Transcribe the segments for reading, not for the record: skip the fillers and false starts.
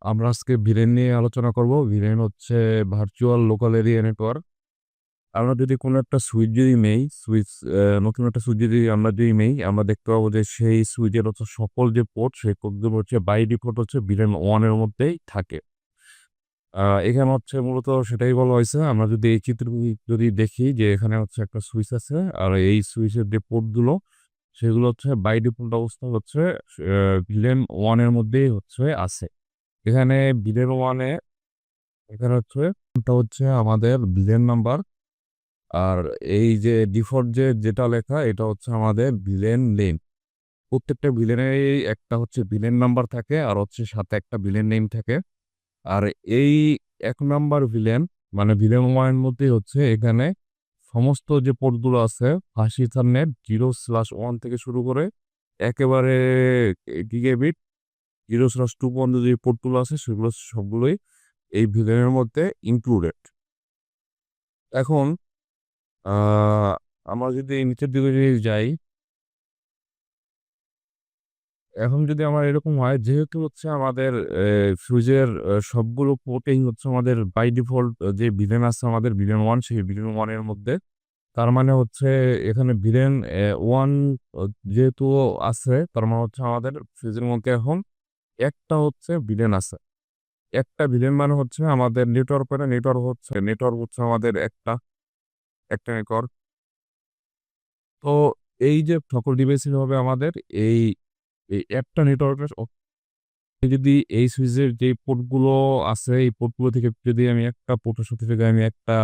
আমরা আজকে ভিলেন নিয়ে আলোচনা করব। ভিলেন হচ্ছে ভার্চুয়াল লোকাল এরিয়া নেটওয়ার্ক। আমরা যদি কোনো একটা সুইচ যদি নেই, নতুন একটা সুইচ যদি আমরা আমরা দেখতে পাবো যে সেই সুইচের হচ্ছে সকল যে পোর্ট, সেই পোর্টগুলো হচ্ছে বাই ডিফল্ট হচ্ছে ভিলেন ওয়ানের মধ্যেই থাকে। এখানে হচ্ছে মূলত সেটাই বলা হয়েছে। আমরা যদি এই চিত্র যদি দেখি যে এখানে হচ্ছে একটা সুইচ আছে, আর এই সুইচের যে পোর্টগুলো সেগুলো হচ্ছে বাই ডিফল্ট অবস্থা হচ্ছে ভিলেন ওয়ানের মধ্যেই হচ্ছে আছে। এখানে ভিলেন ওয়ানে এখানে হচ্ছে আমাদের ভিলেন নাম্বার। আর এই যে ডিফল্ট যেটা লেখা এটা হচ্ছে আমাদের ভিলেন নেম। প্রত্যেকটা ভিলেনেরই একটা হচ্ছে ভিলেন নাম্বার থাকে, আর হচ্ছে সাথে একটা ভিলেন নেম থাকে। আর এই 1 নাম্বার ভিলেন মানে ভিলেন ওয়ানের মধ্যে হচ্ছে এখানে সমস্ত যে পোর্টগুলো আছে, ফাঁসি ইথারনেট 0/1 থেকে শুরু করে একেবারে গিগাবিট 0/2 পর্যন্ত যে পোর্টগুলো আছে সেগুলো সবগুলোই এই ভিলেনের মধ্যে ইনক্লুডেড। এখন আমরা যদি নিচের দিকে যদি যাই, এখন যদি আমার এরকম হয় যেহেতু হচ্ছে আমাদের ফিউজের সবগুলো পোর্টেই হচ্ছে আমাদের বাই ডিফল্ট যে ভিলেন আছে আমাদের ভিলেন ওয়ান, সেই ভিলেন ওয়ানের মধ্যে। তার মানে হচ্ছে এখানে ভিলেন ওয়ান যেহেতু আছে, তার মানে হচ্ছে আমাদের ফিউজের মধ্যে এখন একটা হচ্ছে ভিলেন আছে। একটা ভিলেন মানে হচ্ছে আমাদের নেটওয়ার্ক হচ্ছে আমাদের একটা একটা নেটওয়ার্ক। তো এই যে সকল ডিভাইসের হবে আমাদের এই এই একটা নেটওয়ার্কের যদি এই সুইচের যে পোর্টগুলো আছে, এই পোর্টগুলো থেকে যদি আমি একটা পোর্টের সাথে যদি আমি একটা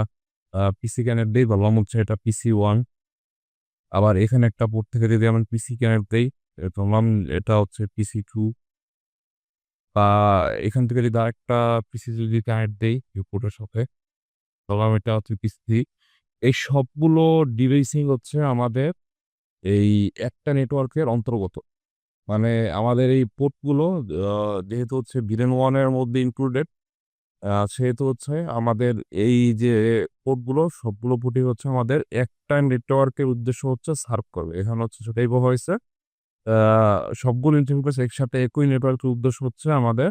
পিসি কানেক্ট দেই, বললাম হচ্ছে এটা পিসি ওয়ান। আবার এখানে একটা পোর্ট থেকে যদি আমি পিসি কানেক্ট দেই, ধরলাম এটা হচ্ছে পিসি টু। বা এখান থেকে যদি আরেকটা পিসি যদি কানেক্ট দেই এই পোর্টের সাথে, ধরলাম এটা হচ্ছে পিসি। এই সবগুলো ডিভাইসিং হচ্ছে আমাদের এই একটা নেটওয়ার্কের অন্তর্গত। মানে আমাদের এই পোর্টগুলো যেহেতু হচ্ছে ভিলেন ওয়ানের মধ্যে ইনক্লুডেড, সেহেতু হচ্ছে আমাদের এই যে পোর্টগুলো সবগুলো পোর্টই হচ্ছে আমাদের একটা নেটওয়ার্কের উদ্দেশ্য হচ্ছে সার্ভ করবে। এখানে হচ্ছে সেটাই বলা হয়েছে। সবগুলো ইন্টারফেস একসাথে একই নেটওয়ার্কের উদ্দেশ্য হচ্ছে আমাদের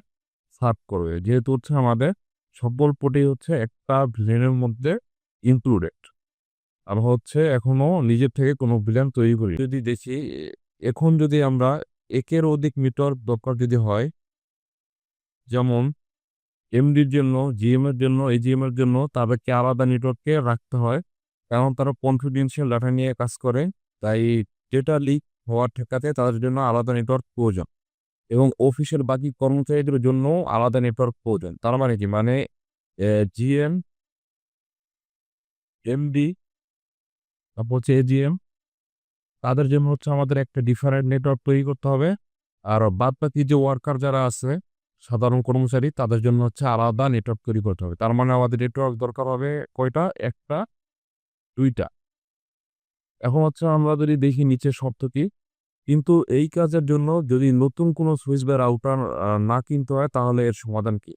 সার্ভ করবে, যেহেতু হচ্ছে আমাদের সকল পোর্টই হচ্ছে একটা ভিলেনের মধ্যে ইনক্লুডেড। আমরা হচ্ছে এখনো নিজের থেকে কোনো ভিলেন তৈরি করি যদি দেখি। এখন যদি আমরা একের অধিক নেটওয়ার্ক দরকার যদি হয়, যেমন এমডির জন্য, জিএম এর জন্য, এজিএম এর জন্য তাদেরকে আলাদা নেটওয়ার্কে রাখতে হয়। কারণ তারা কনফিডেন্সিয়াল ডাটা নিয়ে কাজ করে। তাই ডেটা লিক হওয়ার ঠেকাতে তাদের জন্য আলাদা নেটওয়ার্ক প্রয়োজন। এবং অফিসের বাকি কর্মচারীদের জন্য আলাদা নেটওয়ার্ক প্রয়োজন। তার মানে কি? মানে জিএম, এমডি, তারপর হচ্ছে এজিএম, তাদের জন্য হচ্ছে আমাদের একটা ডিফারেন্ট নেটওয়ার্ক তৈরি করতে হবে। আর বাদবাকি যে ওয়ার্কার যারা আছে, সাধারণ কর্মচারী, তাদের জন্য হচ্ছে আলাদা নেটওয়ার্ক তৈরি করতে হবে। তার মানে আমাদের নেটওয়ার্ক দরকার হবে কয়টা? একটা, দুইটা। এখন হচ্ছে আমরা যদি দেখি নিচের শর্ত কি, কিন্তু এই কাজের জন্য যদি নতুন কোনো সুইচ বা রাউটার না কিনতে হয়, তাহলে এর সমাধান কি?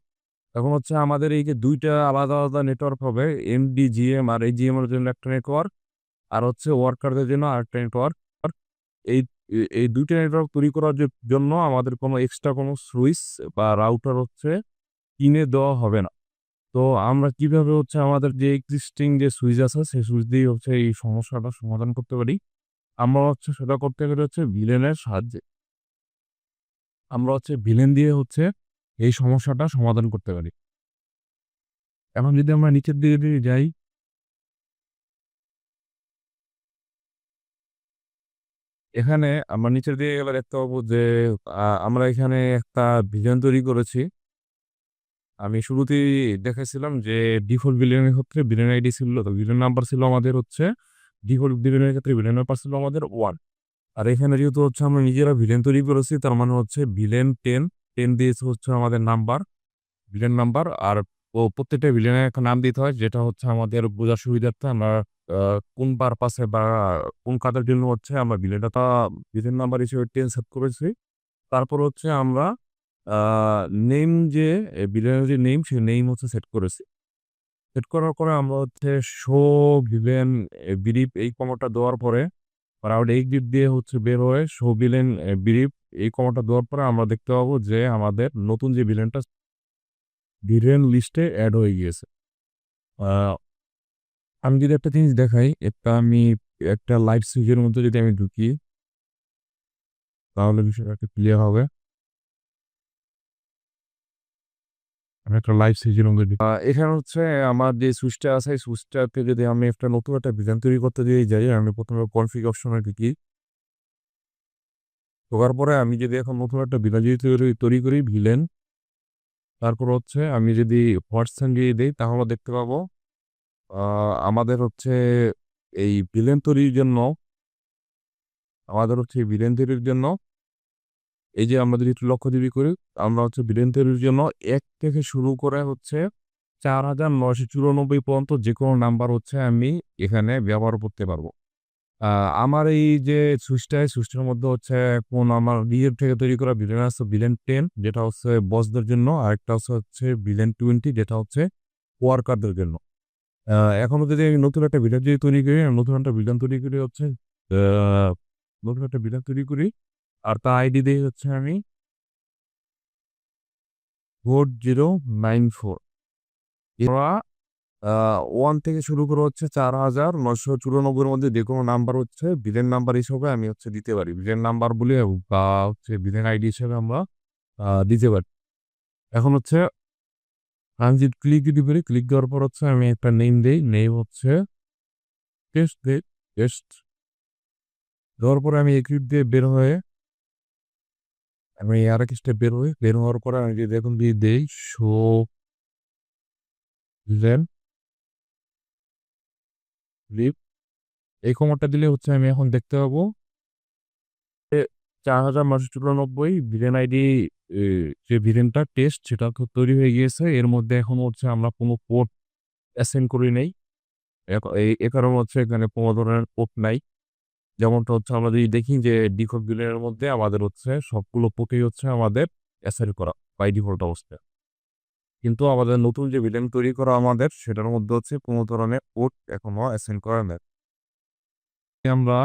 এখন হচ্ছে আমাদের এই যে দুইটা আলাদা আলাদা নেটওয়ার্ক হবে, এমডিজিএম আর এজিএম এর জন্য একটা নেটওয়ার্ক, আর হচ্ছে ওয়ার্কারদের জন্য আরেকটা নেটওয়ার্ক। এই এই দুইটা নেটওয়ার্ক তৈরি করার জন্য আমাদের কোনো এক্সট্রা কোনো সুইচ বা রাউটার হচ্ছে কিনে দেওয়া হবে না। তো আমরা কিভাবে হচ্ছে আমাদের যে এক্সিস্টিং যে সুইচ আছে সেই সুইচ দিয়ে হচ্ছে এই সমস্যাটা সমাধান করতে পারি? আমরা হচ্ছে সেটা করতে গেলে হচ্ছে ভিলেনের সাহায্যে। আমরা হচ্ছে ভিলেন দিয়ে হচ্ছে এই সমস্যাটা সমাধান করতে পারি। এখন যদি আমরা নিচের দিকে যদি যাই, এখানে আমরা নিচের দিকে গেলে দেখতে পাবো যে আমরা এখানে একটা ভিলেন তৈরি করেছি। আমি শুরুতেই দেখাইছিলাম যে ডিফল্ট ভিলেনের ক্ষেত্রে ভিলেন আইডি ছিল, তো ভিলেন নাম্বার ছিল আমাদের হচ্ছে ডিফল্ট ভিলেনের ক্ষেত্রে ভিলেন নাম্বার ছিল আমাদের 1। আর এখানে যেহেতু হচ্ছে আমরা নিজেরা ভিলেন তৈরি করেছি, তার মানে হচ্ছে ভিলেন 10। 10 দিয়েছে হচ্ছে আমাদের নাম্বার, ভিলেন নাম্বার। আর প্রত্যেকটা ভিলেনের একটা নাম দিতে হয়, যেটা হচ্ছে আমাদের বোঝার সুবিধার্থে আমরা কোন পারপাসে বা কোন কাজের জন্য হচ্ছে আমরা ভিলেনটা ভিলেন নাম্বার হিসেবে 10 সেট করেছি। তারপর হচ্ছে আমরা নেম যে ভিলেনের যে নেম, সেই নেম হচ্ছে সেট করেছি। সেট করার পরে আমরা হচ্ছে শো ভিলেন বিরিপ এই কমান্ডটা দেওয়ার পরে, রাউন্ড এক্সিট দিয়ে হচ্ছে বের হয়ে শো ভিলেন বিরিপ এই কমান্ডটা দেওয়ার পরে আমরা দেখতে পাবো যে আমাদের নতুন যে ভিলেনটা ভিলেন লিস্টে অ্যাড হয়ে গিয়েছে। আহ, আমি যদি একটা জিনিস দেখাই, একটা লাইভ সুইচের মধ্যে যদি আমি ঢুকি, তাহলে বিষয়টা একটু ক্লিয়ার হবে। আমি একটা লাইভ সুইচের মধ্যে এখানে হচ্ছে আমার যে সুইচটা আছে, এই সুইচটাতে যদি আমি একটা নতুন একটা ভিলেন তৈরি করতে দিয়ে যাই, আমি প্রথমে কনফিগ অপশনে ঢুকি। ঢোকার পরে আমি যদি এখন নতুন একটা ভিলেন যদি তৈরি করি ভিলেন, তারপর হচ্ছে আমি যদি হোয়াটসঅ্যাপ দিয়ে দিই, তাহলে দেখতে পাবো আমাদের হচ্ছে এই ভিলেন তৈরির জন্য আমাদের হচ্ছে ভিলেন তৈরির জন্য এই যে আমরা যদি একটু লক্ষ্য দিবি করি, আমরা হচ্ছে ভিলেন তৈরির জন্য ১ থেকে শুরু করে হচ্ছে ৪,৯৯৪ পর্যন্ত যে কোনো নাম্বার হচ্ছে আমি এখানে ব্যবহার করতে পারবো। আমার এই যে সুইচটার মধ্যে হচ্ছে কোন আমার নিজের থেকে তৈরি করা ভিলেন আছে ভিলেন 10, যেটা হচ্ছে বসদের জন্য, আরেকটা হচ্ছে ভিলেন 20, যেটা হচ্ছে ওয়ার্কারদের জন্য। আ এখনো যদি আমি নতুন একটা ভিলেন যদি তৈরি করি, নতুন একটা ভিলেন তৈরি করি হচ্ছে আ নতুন একটা ভিলেন তৈরি করি। আর তার আইডি দেই হচ্ছে আমি 4094। এরা আ 1 থেকে শুরু করে হচ্ছে ৪,৯৯৪ এর মধ্যে যেকোনো নাম্বার হচ্ছে ভিলেন নাম্বার হিসেবে আমি হচ্ছে দিতে পারি। ভিলেন নাম্বার বলে বা হচ্ছে ভিলেন আইডি হিসেবে আমরা দিতে পারি। এখন হচ্ছে আমি যদি ক্লিক যদি করি, ক্লিক দেওয়ার পর হচ্ছে আমি একটা নেম দেই। নেম হচ্ছে টেস্ট দেই। টেস্ট দেওয়ার পরে আমি এক্সিট দিয়ে বের হয়ে আমি আরেক স্টেপ বের হই। বের হওয়ার পরে আমি যদি এখন যদি দেই শো ভিলেন লিভ, এই কমান্ডটা দিলে হচ্ছে আমি এখন দেখতে পাবো যে ৪,৯৯৪ ভিলেন আইডি, এ যে ভিলেনটা টেস্ট সেটা তৈরি হয়ে গিয়েছে। এর মধ্যে এখনো হচ্ছে আমরা কোনো পোর্ট অ্যাসাইন করি নাই। এ কারণে হচ্ছে এখানে কোনো ধরনের পোর্ট নাই। যেমনটা হচ্ছে আমরা যদি দেখি যে ডিফল্ট ভিলেনের মধ্যে আমাদের হচ্ছে সবগুলো পোর্টই হচ্ছে আমাদের অ্যাসাইন করা বাই ডিফল্ট অবস্থায়। কিন্তু আমাদের নতুন যে ভিলেন তৈরি করা আমাদের, সেটার মধ্যে হচ্ছে কোনো ধরনের পোর্ট এখনো অ্যাসাইন করা নাই। আমরা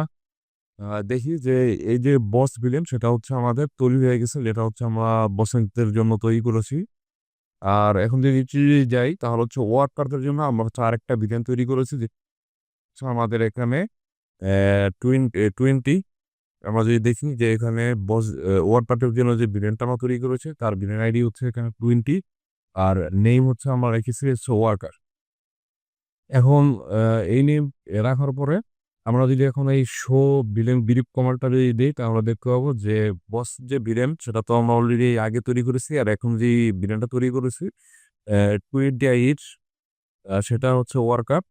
দেখি যে এই যে বস ভিলেন সেটা হচ্ছে আমাদের তৈরি হয়ে গেছে, যেটা হচ্ছে আমরা বসন্তের জন্য তৈরি করেছি। আর এখন যদি নিচে যদি যাই, তাহলে হচ্ছে ওয়ার্কারদের জন্য আমরা হচ্ছে আরেকটা ভিলেন তৈরি করেছি, যে হচ্ছে আমাদের এখানে 20। আমরা যদি দেখি যে এখানে ওয়ার্কারদের জন্য যে ভিলেনটা আমরা তৈরি করেছি, তার ভিলেন আইডি হচ্ছে এখানে 20, আর নেম হচ্ছে আমরা রেখেছি হচ্ছে ওয়ার্কার। এখন আ এই নেম রাখার পরে আমরা যদি এখন এই শো ভিলেন বিরিপ কমান্ডটা যদি দেই, তাহলে দেখতে পাবো যে বস যে ভিলেন সেটা তো আমরা অলরেডি আগে তৈরি করেছি। আর এখন যে ভিলেনটা তৈরি করেছি টুইট ইট, সেটা হচ্ছে ওয়ার্কআপ।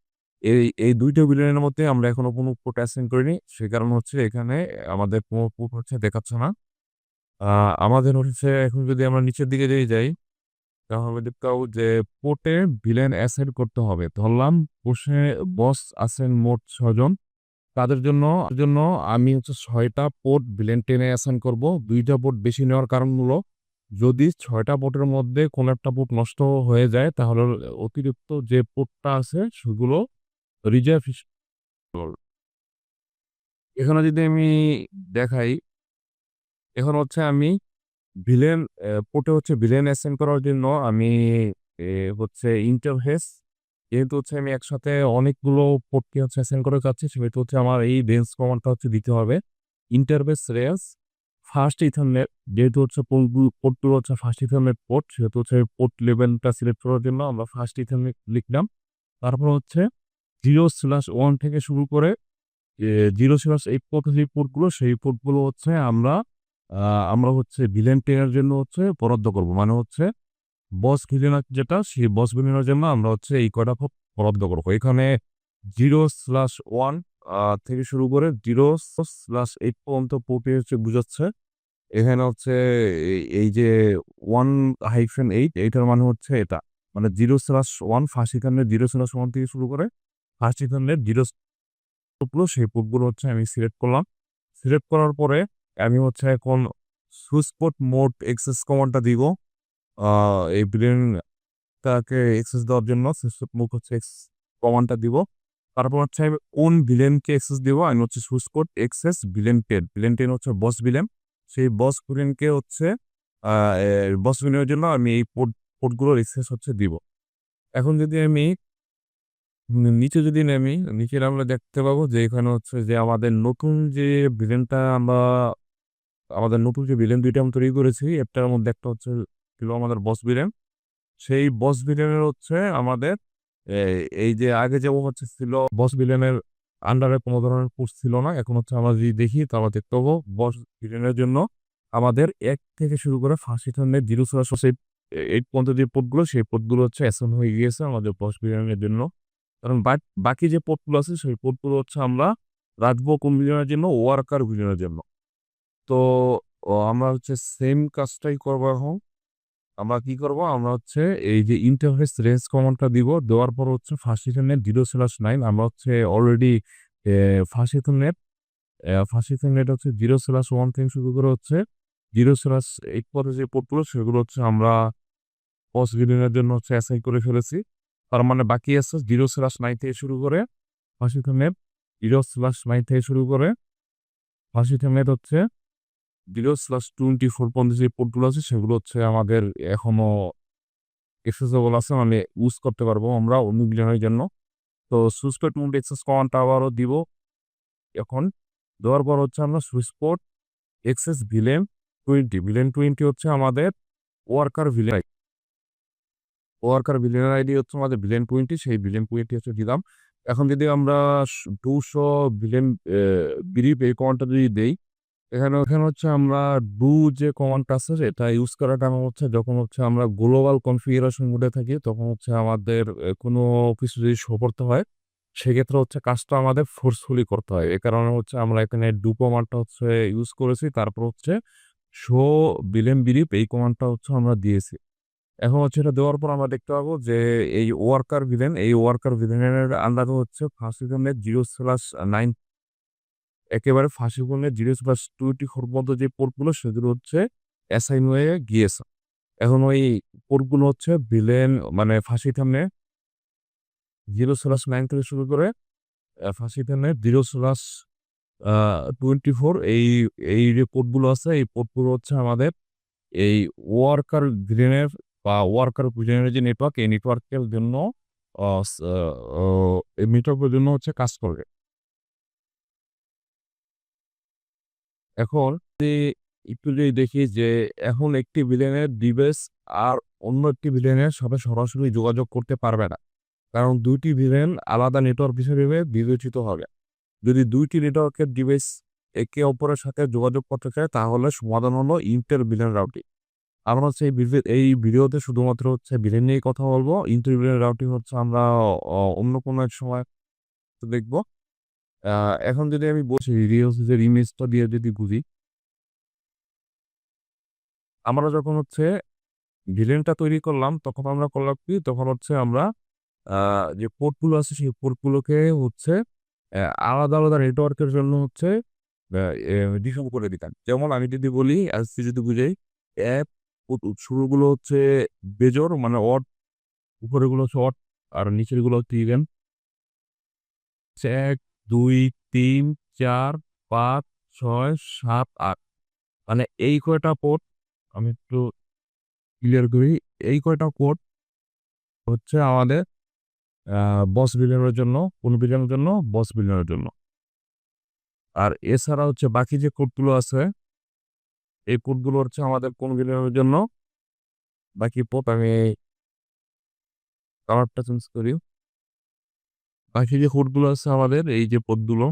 এই ২ টা ভিলেনের মধ্যে আমরা এখনো কোনো কোড অ্যাসাইন করিনি। সে কারণে হচ্ছে এখানে আমাদের কোনো কোড হচ্ছে দেখাচ্ছে না। আ আমাদের হচ্ছে এখন যদি আমরা নিচের দিকে যদি যাই, তাহলে দেখতে পাবো যে পোর্টে ভিলেন অ্যাসাইন করতে হবে। ধরলাম বসে বস আছেন মোট ৬ জন। তাদের জন্য আমি হচ্ছে ৬ টা পোর্ট ভিলেন 10 এ অ্যাসাইন করব। ২ টা পোর্ট বেশি নেওয়ার কারণ হলো, যদি ৬ টা পোর্টের মধ্যে কোনো একটা পোর্ট নষ্ট হয়ে যায়, তাহলে অতিরিক্ত যে পোর্টটা আছে সেগুলো রিজার্ভ এখানে যদি আমি দেখাই, এখন হচ্ছে আমি ভিলেন পোর্টে হচ্ছে ভিলেন অ্যাসাইন করার জন্য আমি এ হচ্ছে ইন্টারফেস, যেহেতু হচ্ছে আমি একসাথে অনেকগুলো পোর্টকে হচ্ছে অ্যাসাইন করে চাচ্ছি, সেহেতু হচ্ছে আমার এই রেঞ্জ কমান্ডটা হচ্ছে দিতে হবে। ইন্টারফেস রেঞ্জ ফার্স্ট ইথারনেট, যেহেতু হচ্ছে পোর্টগুলো হচ্ছে ফার্স্ট ইথারনেট পোর্ট, সেহেতু হচ্ছে পোর্ট লেভেলটা সিলেক্ট করার জন্য আমরা ফার্স্ট ইথারনেট লিখলাম। তারপর হচ্ছে 0/1 থেকে শুরু করে 0/8 পর্যন্ত যে পোর্টগুলো, সেই পোর্টগুলো হচ্ছে আ আমরা হচ্ছে ভিলেন 10 এর জন্য হচ্ছে বরাদ্দ করব। মানে হচ্ছে বস ভিলেন যেটা, সেই বস ভিলেনের জন্য আমরা হচ্ছে এই কয়টা পোর্ট বরাদ্দ করব। এখানে 0/1 থেকে শুরু করে 0/8 পর্যন্ত পোর্টই হচ্ছে বুঝাচ্ছে। এখানে হচ্ছে এই যে 1-8, এইটার মানে হচ্ছে এটা। মানে 0/1 ফার্স্ট ইথারনেট 0/1 থেকে শুরু করে ফার্স্ট ইথারনেট 0 পোর্টগুলো, সেই পোর্টগুলো হচ্ছে আমি সিলেক্ট করলাম। সিলেক্ট করার পরে আমি হচ্ছে এখন সুইচ পোর্ট মোড এক্সেস কমান্ডটা দিব। আ এই ভিলেনটাকে অ্যাক্সেস দেওয়ার জন্য সুইচ পোর্ট মোড হচ্ছে কমান্ডটা দিব। তারপর হচ্ছে আমি কোন ভিলেনকে অ্যাক্সেস দিব, আমি হচ্ছে switch code access villain 10। Villain 10 হচ্ছে বস ভিলেন। সেই বস ভিলেনকে হচ্ছে আ এ বস ভিলেনের জন্য আমি এই পোর্টগুলোর এক্সেস হচ্ছে দিব। এখন যদি আমি নিচে যদি নামি, নিচে নামলে দেখতে পাবো যে এখানে হচ্ছে যে আমাদের নতুন যে ভিলেন ২টা আমি তৈরি করেছি, একটার মধ্যে একটা হচ্ছে ছিল আমাদের বস ভিলেন। সেই বস ভিলেনের হচ্ছে আমাদের এই যে আগে যেমন হচ্ছে ছিল বস ভিলেনের আন্ডারে কোনো ধরনের পোস্ট ছিল না। এখন হচ্ছে আমরা যদি দেখি তো আমরা দেখতে পাবো বস ভিলেনের জন্য আমাদের ১ থেকে শুরু করে ফার্স্ট সিজনের ০ সেই ৮ পর্যন্ত যে পোর্টগুলো সেই পোর্টগুলো হচ্ছে অ্যাসাইন হয়ে গিয়েছে আমাদের বস ভিলেনের জন্য। কারণ বাকি যে পোর্টগুলো আছে সেই পোর্টগুলো হচ্ছে আমরা রাখবো কোন ভিলেনের জন্য? ওয়ার্কার ভিলেনের জন্য। তো আমরা হচ্ছে সেম কাজটাই করবো এখন। আমরা কি করব? আমরা হচ্ছে এই যে ইন্টারফেস রেঞ্জ কমান্ডটা দিব। দেওয়ার পর হচ্ছে ফার্স্ট-ইথরনেট 0/9 আমরা হচ্ছে অলরেডি এ ফার্স্ট-ইথরনেট ফার্স্ট-ইথরনেট হচ্ছে 0/1 থেকে শুরু করে হচ্ছে 0/8 পর্যন্ত যে পোর্টগুলো সেগুলো হচ্ছে আমরা POS ভিলেনের জন্য হচ্ছে অ্যাসাইন করে ফেলেছি। তার মানে বাকি আছে 0/9 থেকে শুরু করে ফার্স্ট-ইথরনেট 0/9 থেকে শুরু করে ফার্স্ট-ইথরনেট হচ্ছে 0/24 পর্যন্ত যে পোর্টগুলো আছে সেগুলো হচ্ছে আমাদের এখনো accessible আছে, মানে ইউজ করতে পারবো আমরা অন্য ভিলেনের জন্য। তো সুইচপোর্ট মোড এক্সেস কমান্ডটা আবারও দিব এখন। দেওয়ার পর হচ্ছে আমরা সুইচপোর্ট এক্সেস ভিলেন 20 ভিলেন 20 হচ্ছে আমাদের ওয়ার্কার ভিলেন ভিলেনের আইডি হচ্ছে আমাদের ভিলেন 20, সেই ভিলেন 20 হচ্ছে দিলাম। এখন যদি আমরা 200 ভিলেন বিরিপ এই কমান্ডটা যদি দেই, এখানে হচ্ছে আমরা যে কমান্ডটা আছে এটা ইউজ করার কারণ হচ্ছে যখন হচ্ছে আমরা গ্লোবাল কনফিগারেশন মোডে থাকি তখন হচ্ছে আমাদের কোনো কিছু যদি শো করতে হয় সেক্ষেত্রে হচ্ছে কাজটা আমাদের ফোর্সফুলি করতে হয়। এ কারণে হচ্ছে আমরা এখানে কমান্ডটা হচ্ছে ইউজ করেছি। তারপর হচ্ছে শো ভিলেন বিরিপ এই কমান্ডটা হচ্ছে আমরা দিয়েছি। এখন হচ্ছে এটা দেওয়ার পর আমরা দেখতে পাবো যে এই ওয়ার্কার ভিলেনের আন্ডারে হচ্ছে ফার্স্ট সিজনের 0/9 একেবারে ফার্স্ট সিজনের 0/24 পর্যন্ত যে পোর্টগুলো সেগুলো হচ্ছে অ্যাসাইন হয়ে গিয়েছে। এখন ওই পোর্টগুলো হচ্ছে ভিলেন মানে ফার্স্ট সিজনে 0/9 থেকে শুরু করে ফার্স্ট সিজনে 0/24 এই যে পোর্টগুলো আছে এই পোর্টগুলো হচ্ছে আমাদের এই ওয়ার্কার ভিলেনের বা ওয়ার্কার ভিলেনের যে নেটওয়ার্ক এই নেটওয়ার্কের জন্য অ স অ এই নেটওয়ার্কের জন্য হচ্ছে কাজ করবে। এখন একটু যদি দেখি যে এখন একটি ভিলেনের ডিভাইস আর অন্য একটি ভিলেনের সাথে সরাসরি যোগাযোগ করতে পারবে না। কারণ ২ টি ভিলেন আলাদা নেটওয়ার্ক হিসেবে বিবেচিত হবে। যদি ২ টি নেটওয়ার্কের ডিভাইস একে অপরের সাথে যোগাযোগ করতে চায় তাহলে সমাধান হলো ইন্টার ভিলেন রাউটিং। আমরা হচ্ছে এই ভিডিওতে শুধুমাত্র হচ্ছে ভিলেন নিয়েই কথা বলবো। ইন্টার ভিলেন রাউটিং হচ্ছে আমরা অন্য কোনো এক সময় দেখব। আ এখন যদি আমি বলছি রিওসের ইমেজটা দিয়ে যদি বুঝি, আমরা যখন হচ্ছে ভিলেনটা তৈরি করলাম তখন আমরা করলাম কি? তখন হচ্ছে আমরা আ যে পোর্টগুলো আছে সেই পোর্টগুলোকে হচ্ছে আলাদা, আলাদা নেটওয়ার্কের জন্য হচ্ছে আ এ ডিফাইন করে দিতাম। যেমন আমি যদি বলি আজকে যদি বুঝাই অ্যাপ শুরুগুলো হচ্ছে বেজোড় মানে অড, উপরেরগুলো হচ্ছে অড আর নিচেরগুলো হচ্ছে ইভেন। ১, ২, ৩, ৪, ৫, ৬, ৭, ৮ মানে এই কয়টা পোর্ট আমি একটু ক্লিয়ার করি। এই কয়টা পোর্ট হচ্ছে আমাদের আ বস ভিলেনের জন্য, কোন ভিলেনের জন্য? বস ভিলেনের জন্য। আর এছাড়া হচ্ছে বাকি যে কোডগুলো আছে, এই কোডগুলো হচ্ছে আমাদের কোন ভিলেনের জন্য? বাকি পোর্ট আমি কালারটা চেঞ্জ করি। বাকি যে কোডগুলো আছে আমাদের এই যে পোর্টগুলো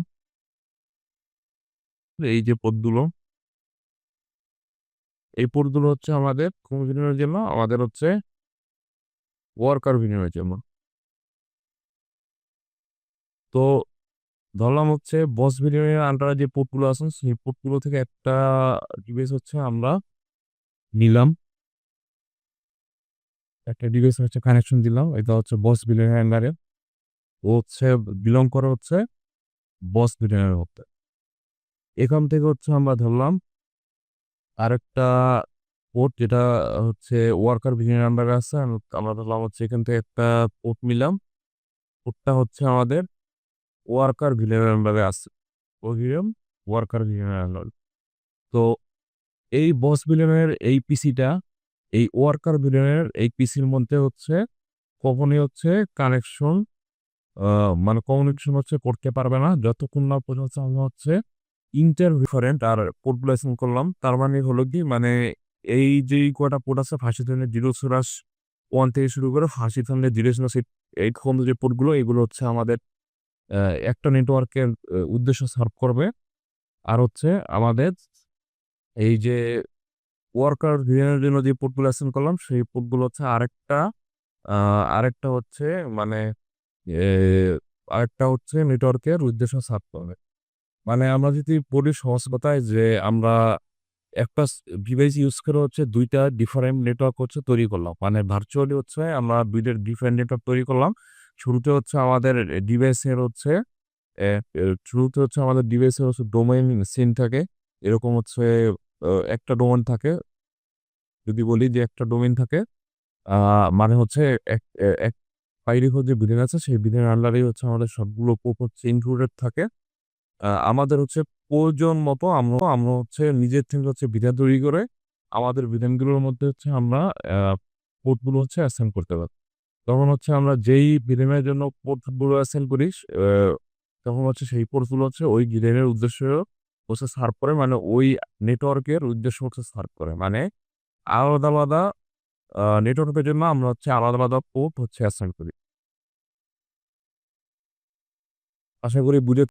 এই পোর্টগুলো হচ্ছে আমাদের কোন ভিলেনের জন্য? আমাদের হচ্ছে ওয়ার্কার ভিলেনের জন্য। তো ধরলাম হচ্ছে বস ভিলিয়নের আন্ডারে যে পোর্টগুলো আছে সেই পোর্টগুলো থেকে একটা ডিভাইস হচ্ছে আমরা নিলাম। একটা ডিভাইস হচ্ছে কানেকশন দিলাম। এটা হচ্ছে বস ভিলিয়নের আন্ডারে। ও হচ্ছে বিলং করে হচ্ছে বস ভিলিয়নের মধ্যে। এখান থেকে হচ্ছে আমরা ধরলাম আরেকটা পোর্ট যেটা হচ্ছে ওয়ার্কার ভিলিয়নের আন্ডারে আছে। আমরা ধরলাম হচ্ছে এখান থেকে একটা পোর্ট নিলাম। পোর্টটা হচ্ছে আমাদের ওয়ার্কার ভিলিয়নের আন্ডারে আছে। ওয়ার্কার ভিলিয়নের আন্ডারে। তো এই বস ভিলিয়নের এই পিসিটা এই ওয়ার্কার ভিলেনের এই পিসির মধ্যে হচ্ছে কখনই হচ্ছে কানেকশন মানে কমিউনিকেশন হচ্ছে করতে পারবে না যতক্ষণ না পর্যন্ত আমরা হচ্ছে ইন্টার ডিফারেন্ট আর পোর্টগুলো করলাম। তার মানে হলো কি মানে এই যে কয়টা পোর্ট আছে ফাঁসি ধরনের জিরো সুরাস 1 থেকে শুরু করে ফাঁসি ধরনের জিরো সুরাস 8 পর্যন্ত যে পোর্টগুলো এগুলো হচ্ছে আমাদের একটা নেটওয়ার্কের উদ্দেশ্য সার্ভ করবে। আর হচ্ছে আমাদের এই যে ওয়ার্কার ভিএনের জন্য যে পোর্টগুলো করলাম সেই পোর্টগুলো হচ্ছে আরেকটা হচ্ছে মানে এ, আরেকটা হচ্ছে নেটওয়ার্কের উদ্দেশ্য সার্ভ করবে। মানে আমরা যদি বলি সহজ কথায় যে আমরা একটা ডিভাইস ইউজ করে হচ্ছে দুইটা ডিফারেন্ট নেটওয়ার্ক হচ্ছে তৈরি করলাম, মানে ভার্চুয়ালি হচ্ছে আমরা দুইটা ডিফারেন্ট নেটওয়ার্ক তৈরি করলাম। শুরুতে হচ্ছে আমাদের ডিভাইসের হচ্ছে ডোমেইন সিন থাকে। এরকম হচ্ছে একটা ডোমেইন থাকে। যদি বলি যে একটা ডোমেইন থাকে মানে হচ্ছে এক এক বাইরে যে বিলিয়ন আছে সেই বিলিয়ন আন্ডারেই হচ্ছে আমাদের সবগুলো পোপ হচ্ছে ইনক্লুডেড থাকে। আমাদের হচ্ছে প্রয়োজন মতো আমরা হচ্ছে নিজের থেকে হচ্ছে বিধান তৈরি করে আমাদের বিধানগুলোর মধ্যে হচ্ছে আমরা পোর্টগুলো হচ্ছে অ্যাসাইন করতে পারি। তখন হচ্ছে আমরা যেই বিধানের জন্য পোর্টগুলো অ্যাসাইন করি তখন হচ্ছে সেই পোর্টগুলো হচ্ছে ওই বিধানের উদ্দেশ্য হচ্ছে সার্ভ করে, মানে ওই নেটওয়ার্কের উদ্দেশ্য হচ্ছে সার্ভ করে। মানে আলাদা আলাদা নেটওয়ার্কের জন্য আমরা হচ্ছে আলাদা আলাদা পোর্ট হচ্ছে অ্যাসাইন করি। আশা করি বুঝে